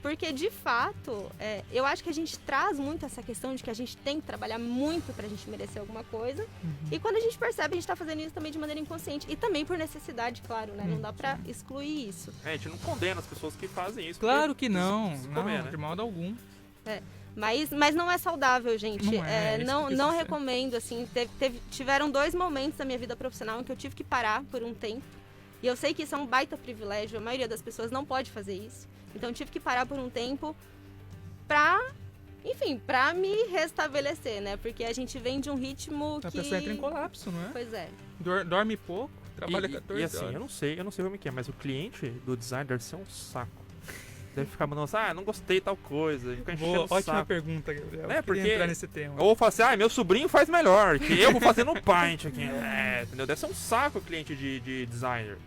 porque de fato, eu acho que a gente traz muito essa questão de que a gente tem que trabalhar muito pra gente merecer alguma coisa. Uhum. E quando a gente percebe, a gente tá fazendo isso também de maneira inconsciente. E também por necessidade, claro, né? Não dá pra excluir isso. A gente não condena as pessoas que fazem isso. Claro que não, comer, né? De modo algum. Mas não é saudável, gente. Não recomendo, assim. Tiveram 2 momentos da minha vida profissional em que eu tive que parar por um tempo. E eu sei que isso é um baita privilégio, a maioria das pessoas não pode fazer isso. Então eu tive que parar por um tempo pra me restabelecer, né? Porque a gente vem de um ritmo que... A pessoa entra em colapso, não é? Pois é. Dorme pouco, trabalha 14 e assim, horas. eu não sei como é que é, mas o cliente do design deve ser um saco. Deve ficar mandando assim, não gostei tal coisa. Fica enchendo o Ótima saco. pergunta, Gabriel. É, porque entrar nesse tema. Ou fala assim, meu sobrinho faz melhor, que eu vou fazer no Paint aqui. Entendeu? Deve ser um saco o cliente de designer.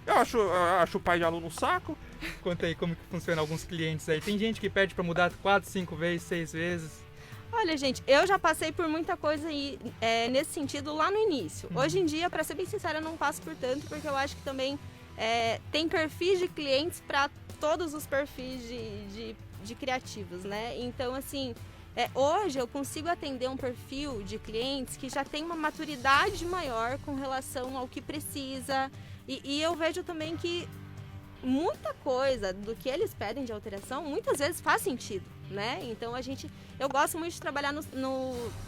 Eu acho o pai de aluno um saco. Conta aí como que funciona alguns clientes aí. Tem gente que pede pra mudar 4, 5 vezes, 6 vezes. Olha, gente, eu já passei por muita coisa aí, nesse sentido lá no início. Hoje em dia, pra ser bem sincera, eu não passo por tanto, porque eu acho que também tem perfis de clientes para todos os perfis de criativos, né? Então, assim, hoje eu consigo atender um perfil de clientes que já tem uma maturidade maior com relação ao que precisa. E eu vejo também que muita coisa do que eles pedem de alteração, muitas vezes faz sentido. né? Então eu gosto muito de trabalhar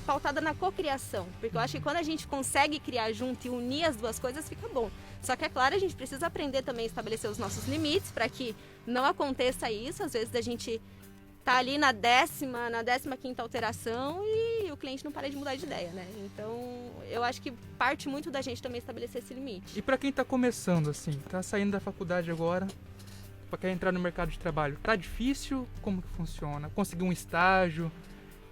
pautada na cocriação, porque eu acho que quando a gente consegue criar junto e unir as duas coisas, fica bom. Só que é claro, a gente precisa aprender também a estabelecer os nossos limites para que não aconteça isso, às vezes da gente tá ali na 15ª alteração e o cliente não para de mudar de ideia, né? Então, eu acho que parte muito da gente também estabelecer esse limite. E pra quem tá começando, assim, tá saindo da faculdade agora, pra quem entrar no mercado de trabalho, tá difícil? Como que funciona? Conseguir um estágio?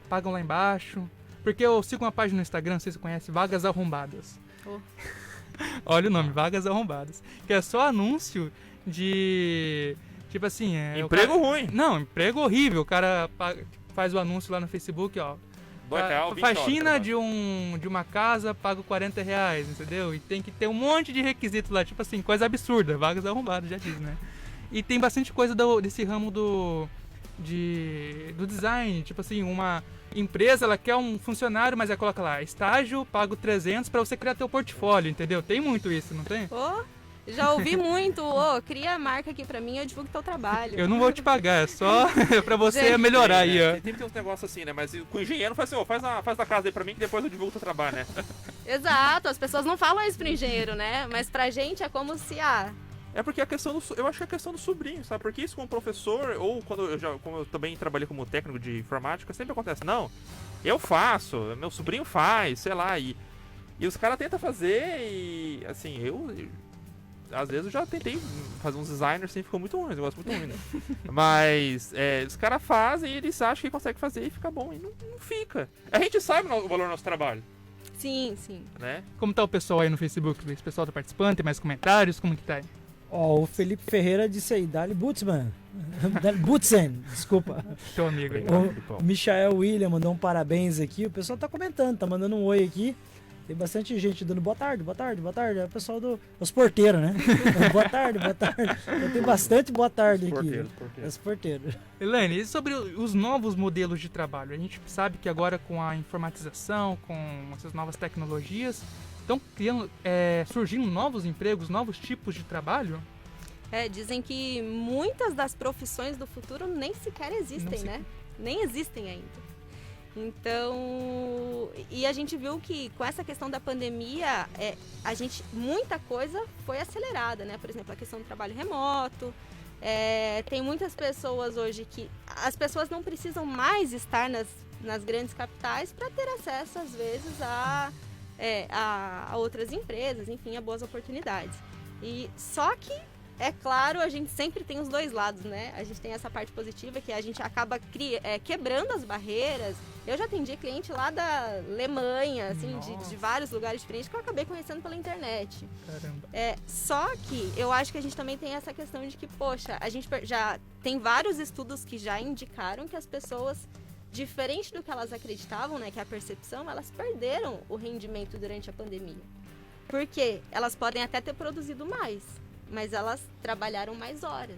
Pagam lá embaixo? Porque eu sigo uma página no Instagram, não sei se você conhece, Vagas Arrombadas. Oh. Olha o nome, Vagas Arrombadas. Que é só anúncio de... Tipo assim, Emprego ruim. Não, emprego horrível. O cara faz o anúncio lá no Facebook, ó. R$2, 20 Faxina horas, de uma casa, pago R$40, entendeu? E tem que ter um monte de requisito lá, tipo assim, coisa absurda. Vagas arrombadas, já diz, né? E tem bastante coisa desse ramo do design. Tipo assim, uma empresa, ela quer um funcionário, mas ela coloca lá, estágio, pago 300 pra você criar teu portfólio, entendeu? Tem muito isso, não tem? Já ouvi muito, cria a marca aqui pra mim, eu divulgo teu trabalho. Eu não vou te pagar, é só pra você Gente, melhorar Tem, aí, né? ó. Tem que ter uns negócios assim, né? Mas com o engenheiro faz assim, faz na casa aí pra mim que depois eu divulgo o teu trabalho, né? Exato, as pessoas não falam isso pro engenheiro, né? Mas pra gente é como se, É porque eu acho que é a questão do sobrinho, sabe? Porque isso com o professor, ou como eu também trabalhei como técnico de informática, sempre acontece. Não, eu faço, meu sobrinho faz, sei lá, e os caras tentam fazer e, assim, às vezes eu já tentei fazer uns designers assim, ficou muito ruim, um negócio muito ruim, né? Mas os caras fazem e eles acham que conseguem fazer e fica bom, e não fica. A gente sabe o valor do nosso trabalho, sim, sim. né? Como tá o pessoal aí no Facebook, Luiz? O pessoal tá participando? Tem mais comentários? Como que tá aí? Ó, o Felipe Ferreira disse aí, Dali Butzman. Dali Butzen, desculpa. Teu amigo aí. O Michael William mandou um parabéns aqui. O pessoal tá comentando, tá mandando um oi aqui. Tem bastante gente dando boa tarde, boa tarde, boa tarde. É o pessoal os porteiros, né? Boa tarde, boa tarde. Então, tem bastante boa tarde aqui. Os porteiros. Elaine, e sobre os novos modelos de trabalho? A gente sabe que agora com a informatização, com essas novas tecnologias, estão surgindo novos empregos, novos tipos de trabalho? Dizem que muitas das profissões do futuro nem sequer existem, né? Nem existem ainda. Então, e a gente viu que com essa questão da pandemia, muita coisa foi acelerada, né? Por exemplo, a questão do trabalho remoto. Tem muitas pessoas hoje que as pessoas não precisam mais estar nas grandes capitais para ter acesso, às vezes, a outras empresas, enfim, a boas oportunidades. E só que, é claro, a gente sempre tem os dois lados, né? A gente tem essa parte positiva que a gente acaba quebrando as barreiras. Eu já atendi cliente lá da Alemanha, assim, de vários lugares diferentes que eu acabei conhecendo pela internet. Caramba. Só que eu acho que a gente também tem essa questão de que, poxa, a gente já tem vários estudos que já indicaram que as pessoas, diferente do que elas acreditavam, né, que é a percepção, elas perderam o rendimento durante a pandemia. Porque elas podem até ter produzido mais, mas elas trabalharam mais horas,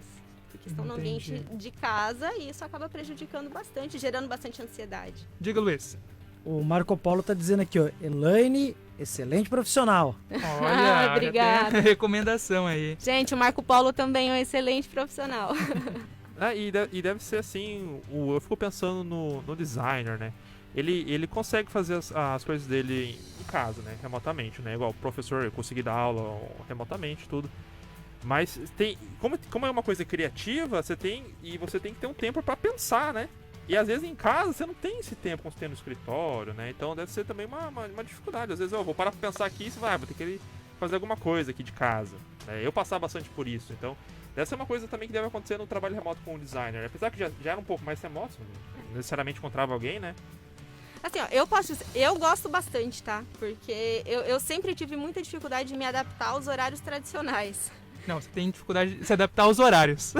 porque estão no ambiente de casa e isso acaba prejudicando bastante, gerando bastante ansiedade. Diga, Luiz. O Marco Polo tá dizendo aqui, ó, Elaine, excelente profissional. Olha, obrigada. tem recomendação aí. Gente, o Marco Polo também é um excelente profissional. E deve ser assim, eu fico pensando no designer, né? Ele consegue fazer as coisas dele em casa, né? Remotamente, né? Igual o professor conseguir dar aula remotamente, tudo. Mas como é uma coisa criativa, você tem que ter um tempo para pensar, né? E às vezes em casa você não tem esse tempo como você tem no escritório, né? Então deve ser também uma dificuldade. Às vezes eu vou parar pra pensar aqui e vou ter que fazer alguma coisa aqui de casa. Eu passar bastante por isso, então deve ser uma coisa também que deve acontecer no trabalho remoto com o designer. Apesar que já era um pouco mais remoto, não necessariamente encontrava alguém, né? Assim, ó, eu gosto bastante, tá? Porque eu sempre tive muita dificuldade de me adaptar aos horários tradicionais. Não, você tem dificuldade de se adaptar aos horários.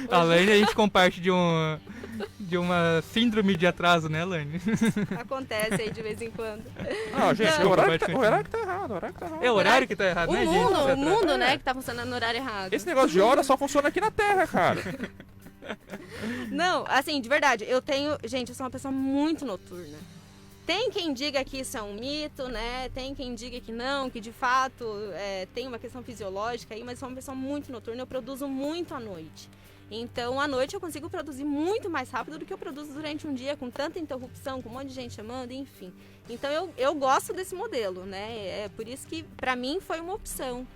Além a gente comparte de uma síndrome de atraso, né, Elaine? Acontece aí de vez em quando. Não, gente, Não. o horário que tá errado, É o horário que tá errado, O né, mundo, gente? o mundo, né, que tá funcionando no horário errado. Esse negócio de hora só funciona aqui na Terra, cara. Não, assim, de verdade, gente, eu sou uma pessoa muito noturna. Tem quem diga que isso é um mito, né? Tem quem diga que não, que de fato tem uma questão fisiológica aí, mas eu sou uma pessoa muito noturna, eu produzo muito à noite. Então, à noite eu consigo produzir muito mais rápido do que eu produzo durante um dia, com tanta interrupção, com um monte de gente chamando, enfim. Então, eu gosto desse modelo, né? É por isso que, para mim, foi uma opção.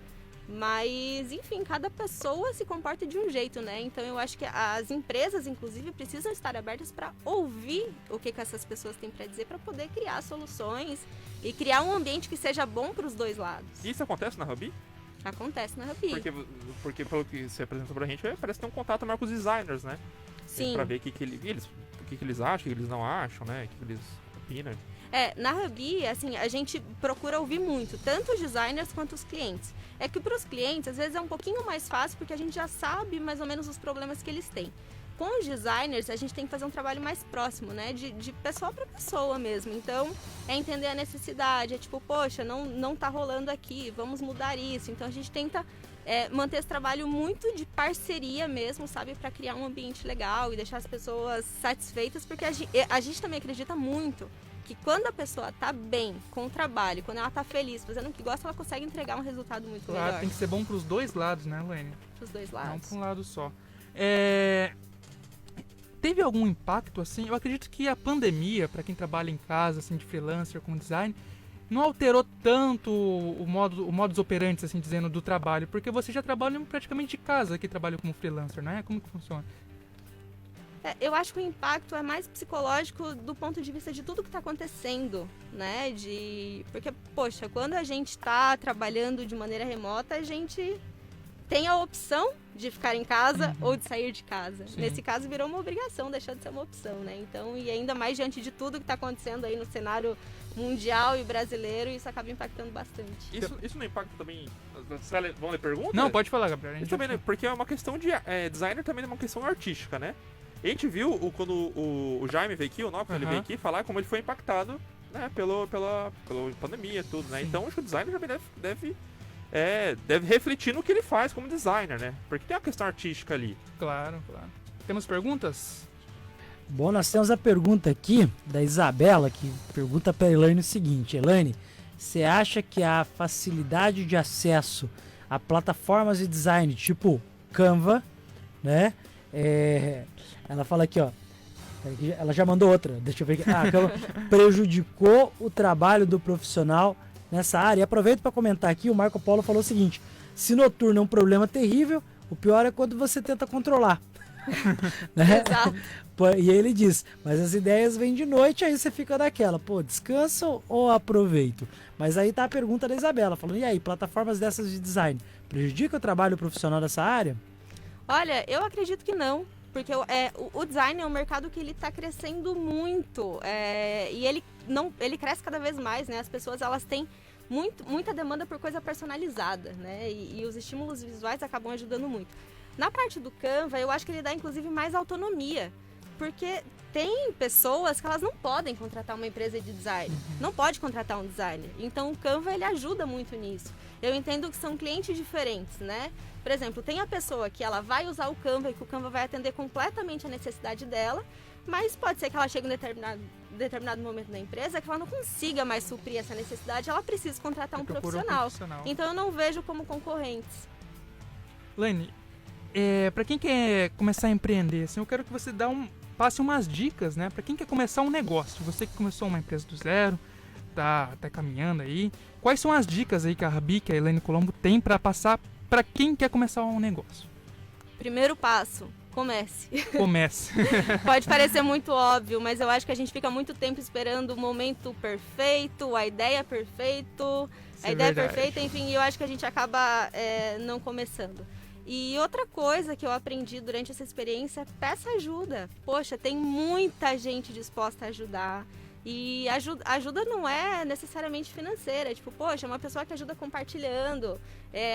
Mas, enfim, cada pessoa se comporta de um jeito, né? Então, eu acho que as empresas, inclusive, precisam estar abertas para ouvir o que essas pessoas têm para dizer, para poder criar soluções e criar um ambiente que seja bom para os dois lados. Isso acontece na Ruby? Acontece na Ruby. Porque pelo que você apresentou pra gente, parece ter um contato maior com os designers, né? Sim. Pra ver o que eles acham, o que eles não acham, né? O que eles opinam. Na Ruby, assim, a gente procura ouvir muito, tanto os designers quanto os clientes. É que para os clientes, às vezes é um pouquinho mais fácil, porque a gente já sabe mais ou menos os problemas que eles têm. Com os designers, a gente tem que fazer um trabalho mais próximo, né? De pessoa para pessoa mesmo. Então, é entender a necessidade, é tipo, poxa, não tá rolando aqui, vamos mudar isso. Então, a gente tenta manter esse trabalho muito de parceria mesmo, sabe? Para criar um ambiente legal e deixar as pessoas satisfeitas, porque a gente também acredita muito que quando a pessoa tá bem com o trabalho, quando ela tá feliz, fazendo o que gosta, ela consegue entregar um resultado muito Claro, melhor. tem que ser bom pros dois lados, né, Luane? Pros dois Não lados. pra um lado só. Teve algum impacto, assim? Eu acredito que a pandemia, para quem trabalha em casa, assim, de freelancer, com design, não alterou tanto o modus operandi, assim, dizendo, do trabalho, porque você já trabalha praticamente de casa, que trabalha como freelancer, né? Como que funciona? Eu acho que o impacto é mais psicológico do ponto de vista de tudo que está acontecendo, né? Porque, poxa, quando a gente está trabalhando de maneira remota, a gente tem a opção de ficar em casa ou de sair de casa. Sim. Nesse caso, virou uma obrigação, deixou de ser uma opção, né? Então, e ainda mais diante de tudo que está acontecendo aí no cenário mundial e brasileiro, isso acaba impactando bastante. Isso não impacta também... Vão ler pergunta? Não, pode falar, Gabriel. A gente Isso também, né? Porque é uma questão de... designer também é uma questão artística, né? A gente viu quando o Jaime veio aqui, o Nobre, ele veio aqui falar como ele foi impactado, né, pela pandemia e tudo, né? Sim. Então acho que o designer também deve refletir no que ele faz como designer, né? Porque tem uma questão artística ali. Claro, claro. Temos perguntas? Bom, nós temos a pergunta aqui da Isabela, que pergunta para a Elaine o seguinte: Elaine, você acha que a facilidade de acesso a plataformas de design tipo Canva, né? Ela fala aqui, ó. Ela já mandou outra. Deixa eu ver aqui. Canva prejudicou o trabalho do profissional nessa área. E aproveito para comentar aqui, o Marco Polo falou o seguinte: se noturno é um problema terrível, o pior é quando você tenta controlar. Né? Exato. E aí ele diz, mas as ideias vêm de noite, aí você fica daquela, descanso ou aproveito? Mas aí tá a pergunta da Isabela, falando, e aí, plataformas dessas de design, prejudica o trabalho profissional dessa área? Olha, eu acredito que não. Porque o design é um mercado que ele está crescendo muito. E ele cresce cada vez mais, né? As pessoas, elas têm muita demanda por coisa personalizada, né? E os estímulos visuais acabam ajudando muito. Na parte do Canva, eu acho que ele dá, inclusive, mais autonomia. Porque tem pessoas que elas não podem contratar uma empresa de design. Não pode contratar um designer. Então, o Canva, ele ajuda muito nisso. Eu entendo que são clientes diferentes, né? Por exemplo, tem a pessoa que ela vai usar o Canva e que o Canva vai atender completamente a necessidade dela, mas pode ser que ela chegue em determinado momento na empresa que ela não consiga mais suprir essa necessidade, ela precisa contratar um profissional. Então eu não vejo como concorrentes. Laine, para quem quer começar a empreender, assim, eu quero que você passe umas dicas, né? Para quem quer começar um negócio, você que começou uma empresa do zero, tá caminhando aí, quais são as dicas aí que a Ruby, que a Elaine Colombo tem para passar para quem quer começar um negócio? Primeiro passo, comece. Comece. Pode parecer muito óbvio, mas eu acho que a gente fica muito tempo esperando o momento perfeito, a ideia perfeita, enfim, eu acho que a gente acaba não começando. E outra coisa que eu aprendi durante essa experiência, peça ajuda. Poxa, tem muita gente disposta a ajudar. E ajuda não é necessariamente financeira, tipo, poxa, uma pessoa que ajuda compartilhando,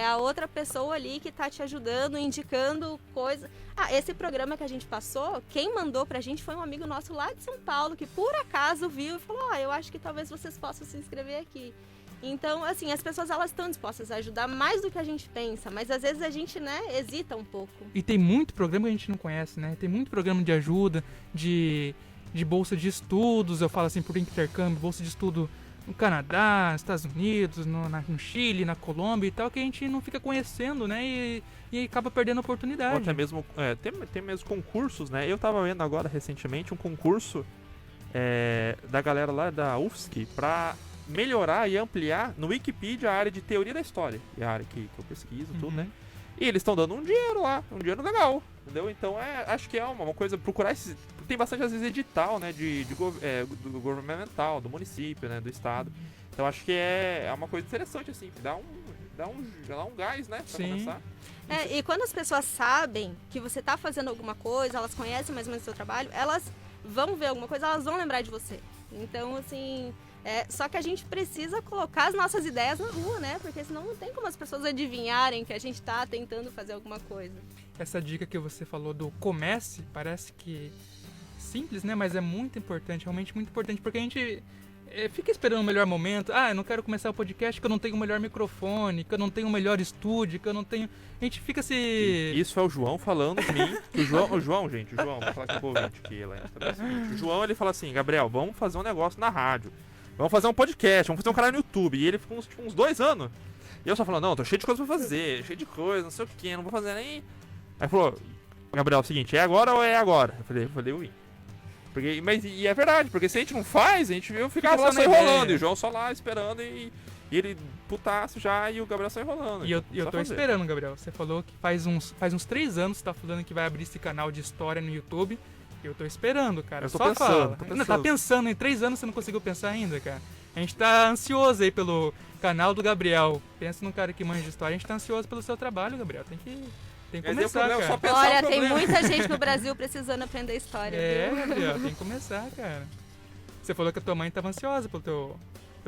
a outra pessoa ali que tá te ajudando, indicando coisa. Esse programa que a gente passou, quem mandou pra gente foi um amigo nosso lá de São Paulo, que por acaso viu e falou, eu acho que talvez vocês possam se inscrever aqui. Então, assim, as pessoas, elas estão dispostas a ajudar mais do que a gente pensa, mas às vezes a gente, hesita um pouco. E tem muito programa que a gente não conhece, né? Tem muito programa de ajuda, de bolsa de estudos, eu falo assim, por intercâmbio, bolsa de estudo no Canadá, nos Estados Unidos, no Chile, na Colômbia e tal, que a gente não fica conhecendo, né? E acaba perdendo a oportunidade. Ou até mesmo, tem mesmo concursos, né? Eu tava vendo agora, recentemente, um concurso da galera lá da UFSC pra melhorar e ampliar no Wikipedia a área de teoria da história, e a área que eu pesquiso, tudo, né? E eles estão dando um dinheiro lá, um dinheiro legal, entendeu? Então acho que é uma coisa, procurar esses... Tem bastante, às vezes, edital, né, do governamental, do município, né, do estado. Então acho que é uma coisa interessante, assim, dá um gás, né, pra Sim. começar. E quando as pessoas sabem que você tá fazendo alguma coisa, elas conhecem mais ou menos o seu trabalho, elas vão ver alguma coisa, elas vão lembrar de você. Então, assim, só que a gente precisa colocar as nossas ideias na rua, né? Porque senão não tem como as pessoas adivinharem que a gente tá tentando fazer alguma coisa. Essa dica que você falou do comece, parece que simples, né? Mas é muito importante, realmente muito importante, porque a gente fica esperando o melhor momento. Eu não quero começar o podcast que eu não tenho o melhor microfone, que eu não tenho o melhor estúdio, que eu não tenho... A gente fica se... Isso é o João falando de mim. O João, vou falar com o ouvinte aqui. O João, ele fala assim, Gabriel, vamos fazer um negócio na rádio. Vamos fazer um podcast, vamos fazer um canal no YouTube. E ele ficou uns 2 anos. E eu só falando, não, tô cheio de coisa pra fazer, cheio de coisa, não sei o que, não vou fazer nem... Aí falou, Gabriel, é o seguinte, é agora ou é agora? Eu falei, ui. E é verdade, porque se a gente não faz, a gente fica lá só enrolando. E o João só lá esperando e ele putaço já e o Gabriel só enrolando. E eu tô esperando, Gabriel. Você falou que faz uns 3 anos que você tá falando que vai abrir esse canal de história no YouTube. Eu tô esperando, cara. Eu tô Só pensando, fala. tô Não, tá pensando, em 3 anos você não conseguiu pensar ainda, cara. A gente tá ansioso aí pelo canal do Gabriel. Pensa num cara que manja de história. A gente tá ansioso pelo seu trabalho, Gabriel. Tem que começar, cara. Só pensar Olha, o tem problema. muita gente no Brasil precisando aprender história, viu? Gabriel, tem que começar, cara. Você falou que a tua mãe tava ansiosa pra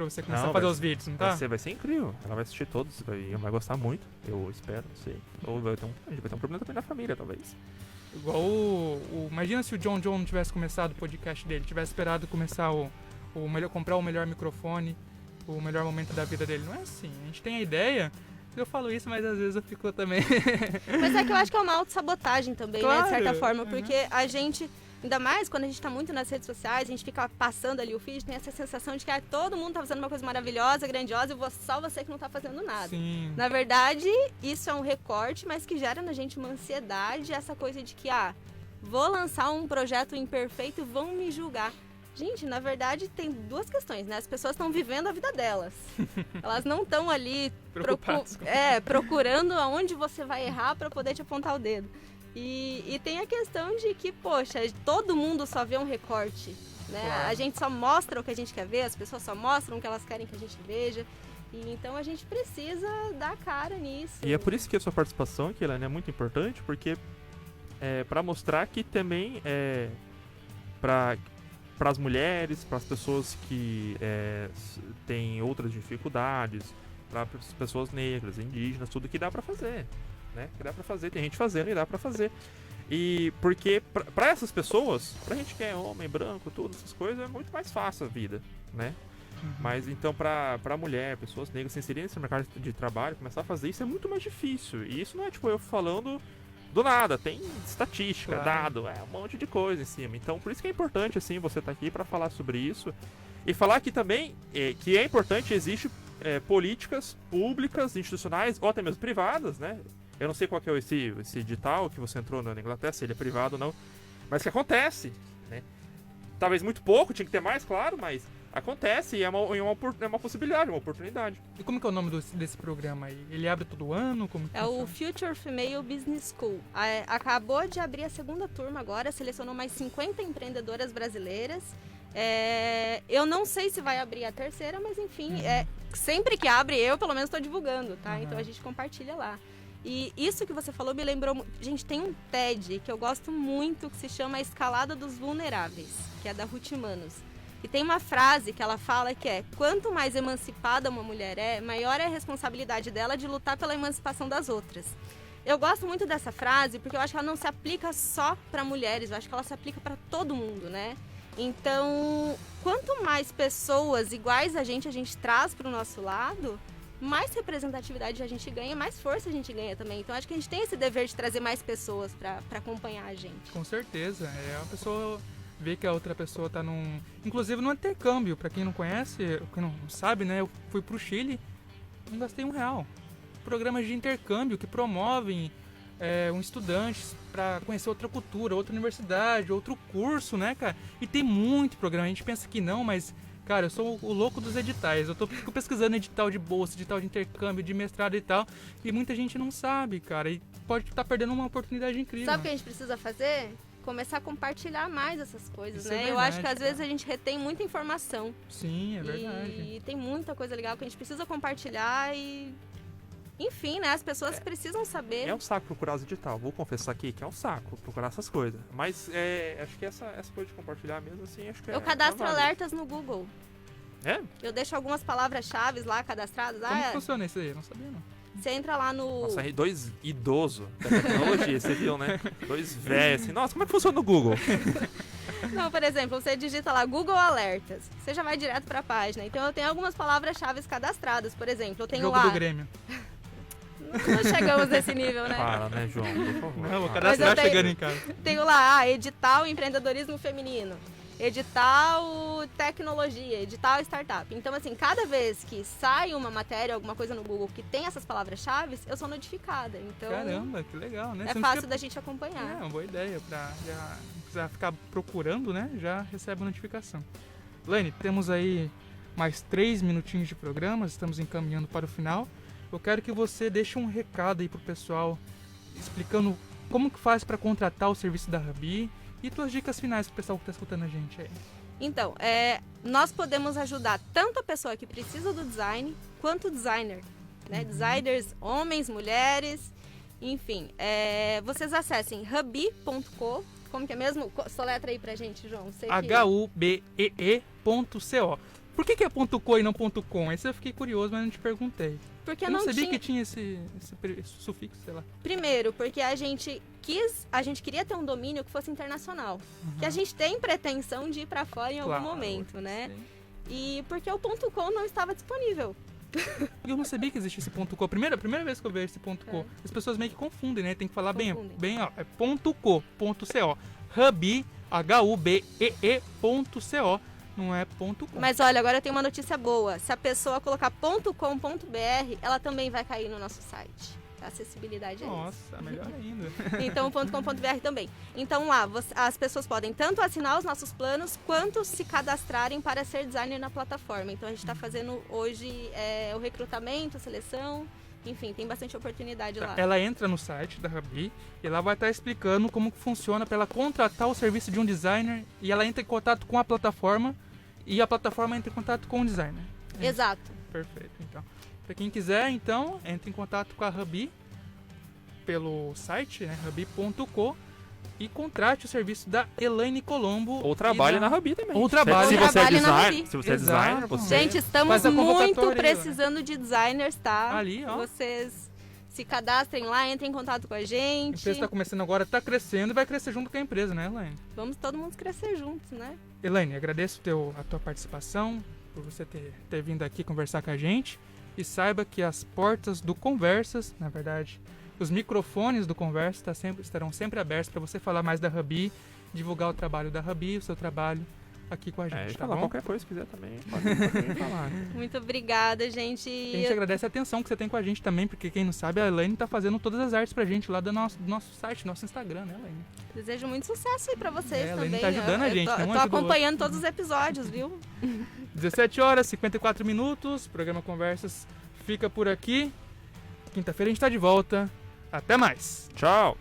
você começar Não, a fazer vai- os vídeos, não tá? Vai ser incrível. Ela vai assistir todos e vai gostar muito. Eu espero, não sei. Ou vai ter um problema também na família, talvez. Igual imagina se o John não tivesse começado o podcast dele, tivesse esperado começar comprar o melhor microfone, o melhor momento da vida dele. Não é assim. A gente tem a ideia. Eu falo isso, mas às vezes eu fico também. Mas é que eu acho que é uma autossabotagem também, né? Claro, De certa forma, uhum. porque a gente, ainda mais quando a gente tá muito nas redes sociais, a gente fica passando ali o feed, tem essa sensação de que todo mundo tá fazendo uma coisa maravilhosa, grandiosa, e só você que não tá fazendo nada. Sim. Na verdade, isso é um recorte, mas que gera na gente uma ansiedade, essa coisa de que, vou lançar um projeto imperfeito e vão me julgar. Gente, na verdade, tem 2 questões, né? As pessoas estão vivendo a vida delas. Elas não estão ali Preocupadas com- procurando aonde você vai errar para poder te apontar o dedo. E tem a questão de que, poxa, todo mundo só vê um recorte, né? Claro. A gente só mostra o que a gente quer ver, as pessoas só mostram o que elas querem que a gente veja. E então a gente precisa dar cara nisso. E é por isso que a sua participação aqui, Elaine, é muito importante, porque para mostrar que também para as mulheres, para as pessoas que têm outras dificuldades, para as pessoas negras, indígenas, tudo que dá para fazer, né? Que dá para fazer, tem gente fazendo e dá para fazer. E porque para essas pessoas, pra gente que é homem, branco, tudo essas coisas, é muito mais fácil a vida, né? Mas então pra mulher, pessoas negras se inserirem nesse mercado de trabalho, começar a fazer isso é muito mais difícil. E isso não é tipo eu falando do nada, tem estatística, Claro. dado, um monte de coisa em cima. Então por isso que é importante assim você estar aqui pra falar sobre isso. E falar que também que é importante, existe políticas públicas, institucionais ou até mesmo privadas, né? Eu não sei qual que é esse edital que você entrou na Inglaterra, se ele é privado ou não, mas que acontece, né? Talvez muito pouco, tinha que ter mais, claro, mas acontece e é uma possibilidade, uma oportunidade. E como que é o nome desse programa aí? Ele abre todo ano? Como que É o funciona? Future Female Business School. Acabou de abrir a 2ª turma agora, selecionou mais 50 empreendedoras brasileiras. Eu não sei se vai abrir a 3ª, mas enfim, sempre que abre eu pelo menos estou divulgando, tá? Então a gente compartilha lá. E isso que você falou me lembrou... Gente, tem um TED que eu gosto muito que se chama A Escalada dos Vulneráveis, que é da Ruth Manos. E tem uma frase que ela fala que é: quanto mais emancipada uma mulher é, maior é a responsabilidade dela de lutar pela emancipação das outras. Eu gosto muito dessa frase porque eu acho que ela não se aplica só para mulheres, eu acho que ela se aplica para todo mundo, né? Então, quanto mais pessoas iguais a gente traz para o nosso lado, mais representatividade a gente ganha, mais força a gente ganha também. Então acho que a gente tem esse dever de trazer mais pessoas para acompanhar a gente. Com certeza. A pessoa ver que a outra pessoa tá inclusive no intercâmbio, pra quem não conhece, quem não sabe, né? Eu fui pro Chile, não gastei R$1. Programas de intercâmbio que promovem um estudante pra conhecer outra cultura, outra universidade, outro curso, né, cara? E tem muito programa, a gente pensa que não, mas... Cara, eu sou o louco dos editais. Fico pesquisando edital de bolsa, edital de intercâmbio, de mestrado e tal. E muita gente não sabe, cara. E pode estar perdendo uma oportunidade incrível. Sabe o que a gente precisa fazer? Começar a compartilhar mais essas coisas, Isso né? é verdade, eu acho que às cara. vezes a gente retém muita informação. Sim, é verdade. E tem muita coisa legal que a gente precisa compartilhar e... Enfim, né? As pessoas precisam saber. É um saco procurar os edital. Vou confessar aqui que é um saco procurar essas coisas. Mas acho que essa coisa de compartilhar mesmo, assim, acho que Eu cadastro é válido. alertas no Google. É? Eu deixo algumas palavras-chave lá cadastradas. Como que funciona isso aí? Eu não sabia, não. Você entra lá no... Nossa, dois idosos da tecnologia, você viu, né? Dois velhos, assim. Nossa, como é que funciona no Google? Não, por exemplo, você digita lá Google Alertas. Você já vai direto pra página. Então eu tenho algumas palavras-chave cadastradas. Por exemplo, eu tenho Jogo lá... do Grêmio. Não chegamos nesse nível, né? Para, né, João? Por favor. Não, vou Para. cadastrar eu tenho- chegando em casa. Tenho lá, edital empreendedorismo feminino, edital tecnologia, edital startup. Então, assim, cada vez que sai uma matéria, alguma coisa no Google que tem essas palavras-chave, eu sou notificada. Então, Caramba, que legal, né? é Você não fácil fica- da gente acompanhar. É, uma boa ideia pra já não precisar ficar procurando, né? Já recebe a notificação. Lane, temos aí mais 3 minutinhos de programa, estamos encaminhando para o final. Eu quero que você deixe um recado aí pro pessoal, explicando como que faz para contratar o serviço da Rabi e tuas dicas finais pro pessoal que tá escutando a gente aí. Então, nós podemos ajudar tanto a pessoa que precisa do design, quanto o designer. Né? Designers, homens, mulheres, enfim. Vocês acessem hubee.co. Como que é mesmo? Soletra aí pra gente, João. Sei que- HUBEE.co. Por que é .co e não .com? Esse eu fiquei curioso, mas não te perguntei. Porque Eu não sabia tinha... que tinha esse sufixo, sei lá. Primeiro, porque a gente queria ter um domínio que fosse internacional. Que a gente tem pretensão de ir pra fora em algum Claro, momento, né? sim. E porque o .com não estava disponível. Eu não sabia que existia esse .co. Primeira vez que eu vejo esse .co. É. As pessoas meio que confundem, né? Tem que falar Confundem. bem, ó. É .co. Hubee, HUBEE.co. Não é .com. Mas olha, agora eu tenho uma notícia boa. Se a pessoa colocar .com.br, ela também vai cair no nosso site. A acessibilidade é isso. Nossa, melhor ainda. Então, .com.br também. Então lá, as pessoas podem tanto assinar os nossos planos, quanto se cadastrarem para ser designer na plataforma. Então a gente está fazendo hoje o recrutamento, a seleção, enfim, tem bastante oportunidade lá. Ela entra no site da Rabi e ela vai estar explicando como que funciona para ela contratar o serviço de um designer e ela entra em contato com a plataforma e a plataforma entra em contato com o designer. Exato. Perfeito, então. Para quem quiser, então, entre em contato com a Rabi pelo site, né, hubee.co e contrate o serviço da Elaine Colombo. Ou trabalhe e da- na Rabi também. Ou trabalhe. Se Ou você é trabalhe na designer, Rabi. se você é Exato. designer, você... Gente, estamos Faz a convocatória muito aí, precisando de designers, tá? Ali, ó. Vocês se cadastrem lá, entrem em contato com a A gente. empresa está começando agora, está crescendo e vai crescer junto com a empresa, né, Elaine? Vamos todo mundo crescer juntos, né? Elaine, agradeço a tua participação, por você ter vindo aqui conversar com a gente. E saiba que as portas do Conversas, na verdade, os microfones do Conversa estarão sempre abertos para você falar mais da Rabi, divulgar o trabalho da Rabi, o seu trabalho aqui com a gente, e tá falar bom? qualquer coisa se quiser também, pode vir falar. Muito obrigada, gente. A gente agradece a atenção que você tem com a gente também, porque quem não sabe, a Elaine tá fazendo todas as artes pra gente lá do nosso site, nosso Instagram, né, Elaine? Desejo muito sucesso aí pra vocês É, a Elaine também. tá ajudando a gente, eu né? Um tô ajuda o acompanhando todos os episódios, viu? 17 horas, 54 minutos, programa Conversas fica por aqui. Quinta-feira a gente tá de volta. Até mais! Tchau!